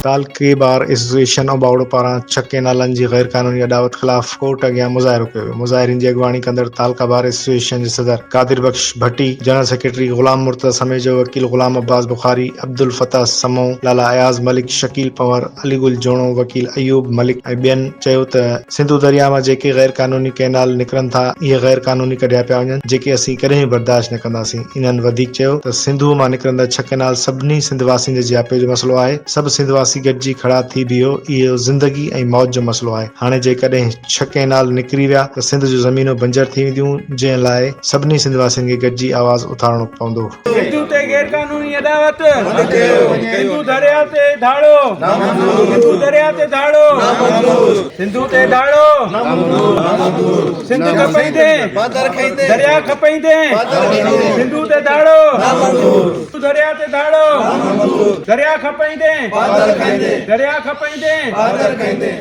तालकी bar association अबाउड़ पारां छके नालनि जी गैर कानूनी अदावत ख़िलाफ़ कोर्ट अॻियां मुज़ाहिरो कयो वियो। मुज़ाहिरीन जी अॻवानी कंदड़ तालका बार एसोसिएशन जे सदर कादिर बख्श भट्टी, जनरल सेक्रेटरी ग़ुलाम मुर्तज़ा समेत जो वकील ग़ुलाम अब्बास बुखारी, अब्दुल फताह समूं, लाला अयाज़ मलिक, शकील पंवर, अलीगुल जोणो, वकील अयूब मलिक ऐं ॿियनि चयो त सिंधु दरिया मां जेके गैर कानूनी कैनाल निकिरनि था, इहे गैर कानूनी कढिया पिया वञनि, जेके असीं कॾहिं बर्दाश्त न कंदासीं। इन्हनि वधीक चयो त सिंधु मां निकिरंदड़ छह कैनाल सभिनी सिंधवासियुनि जे जियापे जो मसइलो आहे। सभु सिंधवासी गॾिजी खड़ा थी बीहो, इहो ज़िंदगी ऐं मौत जो मसइलो आहे। हाणे जेकॾहिं छह कैनाल निकिरी विया त सिंध जूं ज़मीनूं बंजर थी वेंदियूं, जंहिं लाइ सभिनी सिंधवासियुनि खे गॾिजी आवाज़ उथारणो पवंदो। सिंधु ते गैर कानूनी अदावत, सिंधु दरिया ते धाड़ो, सिंधु दरिया ते धाड़ो, सिंधु ते धाड़ो, सिंध खपईंदे, दरिया खपईंदे, सिंधु ते धाड़ो, दरिया ते धाड़ो, दरिया खपईंदे, दरिया खपईंदे।